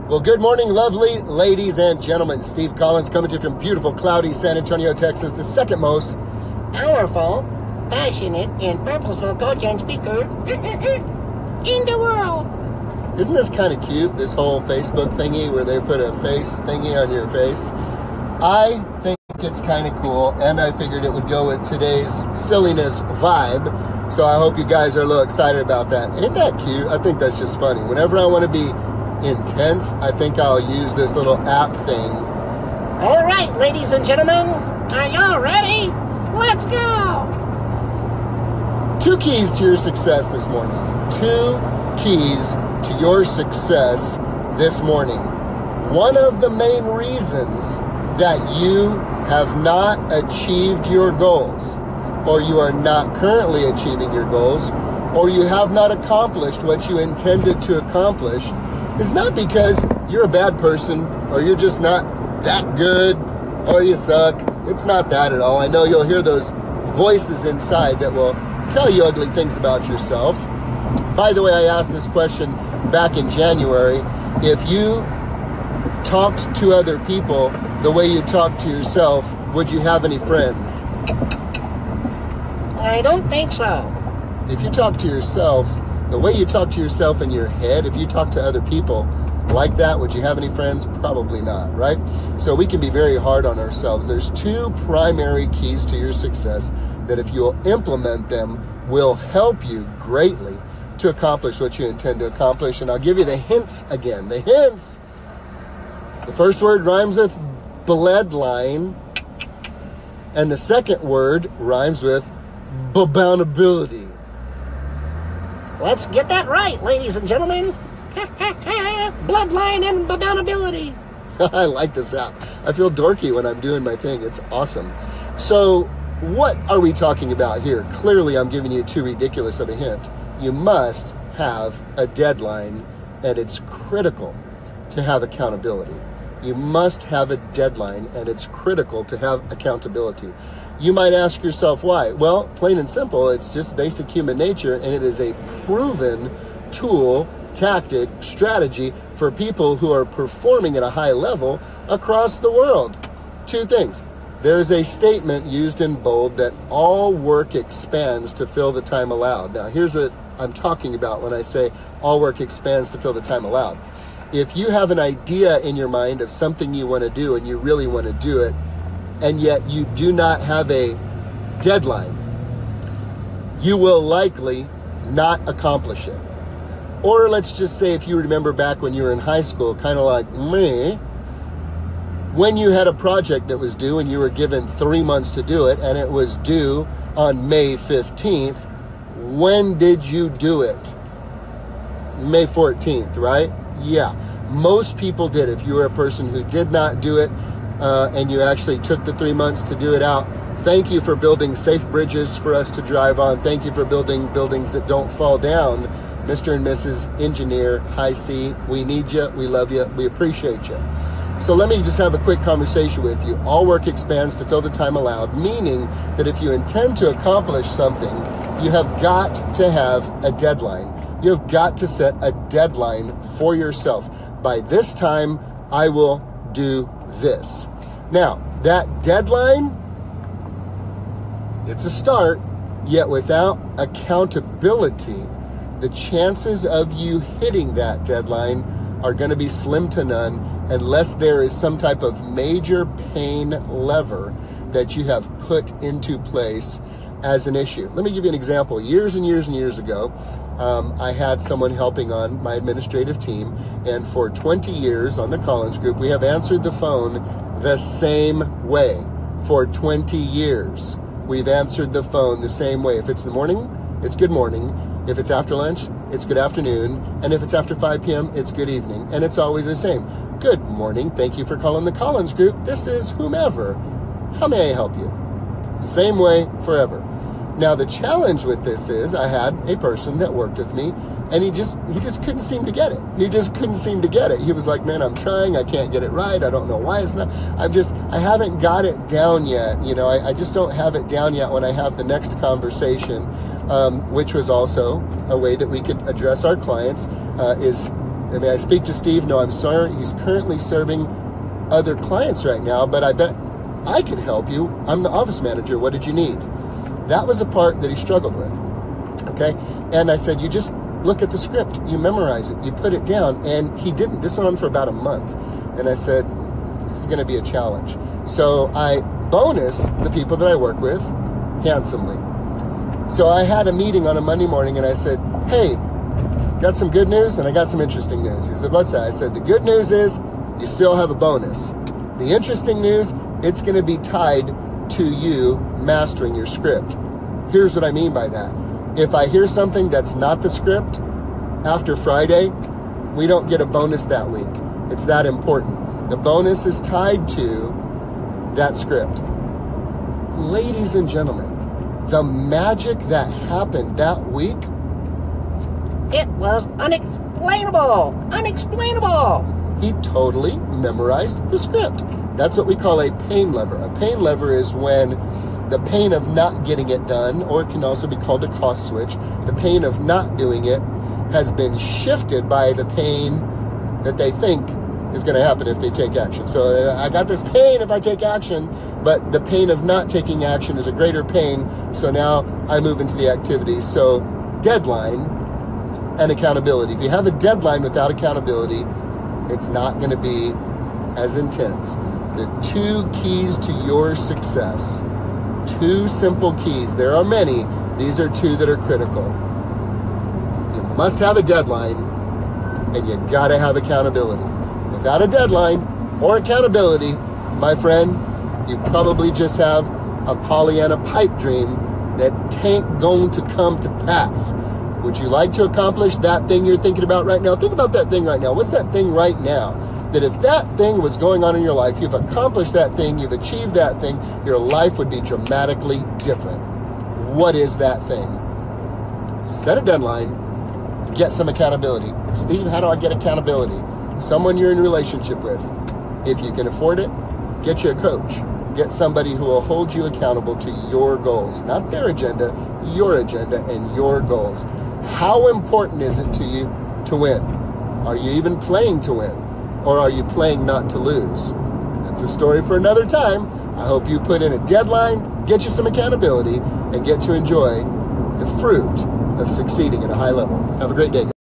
Well, good morning, lovely ladies and gentlemen. Steve Collins coming to you from beautiful, cloudy San Antonio, Texas, the second most powerful, passionate, and purposeful coach and speaker in the world. Isn't this kind of cute, this whole Facebook thingy where they put a face thingy on your face? I think it's kind of cool, and I figured it would go with today's silliness vibe, so I hope you guys are a little excited about that. Ain't that cute? I think that's just funny. Whenever I want to be intense, I think I'll use this little app thing. All right, ladies and gentlemen, are y'all ready? Let's go! 2 keys to your success this morning. 2 keys to your success this morning. One of the main reasons that you have not achieved your goals, or you are not currently achieving your goals, or you have not accomplished what you intended to accomplish, is not because you're a bad person, or you're just not that good, or you suck. It's not that at all. I know you'll hear those voices inside that will tell you ugly things about yourself. By the way, I asked this question back in January. If you talked to other people the way you talk to yourself, would you have any friends? I don't think so. If you talk to yourself the way you talk to yourself in your head, if you talk to other people like that, would you have any friends? Probably not, right? So we can be very hard on ourselves. There's 2 primary keys to your success that, if you'll implement them, will help you greatly to accomplish what you intend to accomplish. And I'll give you the hints again. The hints. The first word rhymes with fredline, and the second word rhymes with buhbountability. Let's get that right, ladies and gentlemen. Bloodline and buhbountability. I like this app. I feel dorky when I'm doing my thing. It's awesome. So what are we talking about here? Clearly, I'm giving you too ridiculous of a hint. You must have a deadline, and it's critical to have accountability. You must have a deadline, and it's critical to have accountability. You might ask yourself why. Well, plain and simple, it's just basic human nature, and it is a proven tool, tactic, strategy for people who are performing at a high level across the world. 2 things. There's a statement used in bold that all work expands to fill the time allowed. Now, here's what I'm talking about when I say all work expands to fill the time allowed. If you have an idea in your mind of something you want to do and you really want to do it, and yet you do not have a deadline, you will likely not accomplish it. Or let's just say, if you remember back when you were in high school, kind of like me, when you had a project that was due and you were given 3 months to do it, and it was due on May 15th, when did you do it? May 14th, right? Yeah, most people did. If you were a person who did not do it, and you actually took the 3 months to do it out, thank you for building safe bridges for us to drive on. Thank you for building buildings that don't fall down. Mr. and Mrs. Engineer, High C, we need you, we love you, we appreciate you. So let me just have a quick conversation with you. All work expands to fill the time allowed, meaning that if you intend to accomplish something, you have got to have a deadline. You have got to set a deadline for yourself. By this time, I will do this. Now, that deadline, it's a start, yet without accountability, the chances of you hitting that deadline are going to be slim to none unless there is some type of major pain lever that you have put into place as an issue. Let me give you an example. Years and years and years ago, I had someone helping on my administrative team, and for 20 years on the Collins Group, we have answered the phone the same way. For 20 years, we've answered the phone the same way. If it's in the morning, it's good morning. If it's after lunch, it's good afternoon. And if it's after 5 p.m., it's good evening. And it's always the same. Good morning. Thank you for calling the Collins Group. This is whomever. How may I help you? Same way forever. Now, the challenge with this is I had a person that worked with me, and he just couldn't seem to get it. He just couldn't seem to get it. He was like, man, I'm trying. I can't get it right. I don't know why it's not. I haven't got it down yet. You know, I just don't have it down yet when I have the next conversation, which was also a way that we could address our clients, is May I speak to Steve? No, I'm sorry. He's currently serving other clients right now, but I bet I could help you. I'm the office manager. What did you need? That was a part that he struggled with. Okay? And I said, you just look at the script. You memorize it. You put it down. And he didn't. This went on for about a month. And I said, this is going to be a challenge. So I bonus the people that I work with handsomely. So I had a meeting on a Monday morning and I said, hey, got some good news and I got some interesting news. He said, what's that? I said, the good news is you still have a bonus. The interesting news, it's going to be tied to you mastering your script. Here's what I mean by that. If I hear something that's not the script after Friday, we don't get a bonus that week. It's that important. The bonus is tied to that script. Ladies and gentlemen, the magic that happened that week, It was unexplainable. Unexplainable. he totally memorized the script. That's what we call a pain lever. A pain lever is when the pain of not getting it done, or it can also be called a cost switch, the pain of not doing it has been shifted by the pain that they think is going to happen if they take action. So I got this pain if I take action, but the pain of not taking action is a greater pain. So now I move into the activity. So deadline and accountability. If you have a deadline without accountability, it's not going to be as intense. The 2 keys to your success, 2 simple keys. There are many. These are 2 that are critical. You must have a deadline and you got to have accountability. Without a deadline or accountability, my friend, you probably just have a Pollyanna pipe dream that ain't going to come to pass. Would you like to accomplish that thing you're thinking about right now? Think about that thing right now. What's that thing right now? That if that thing was going on in your life, you've accomplished that thing, you've achieved that thing, your life would be dramatically different. What is that thing? Set a deadline, get some accountability. Steve, how do I get accountability? Someone you're in a relationship with. If you can afford it, get you a coach. Get somebody who will hold you accountable to your goals. Not their agenda, your agenda and your goals. How important is it to you to win? Are you even playing to win? Or are you playing not to lose? That's a story for another time. I hope you put in a deadline, get you some accountability, and get to enjoy the fruit of succeeding at a high level. Have a great day.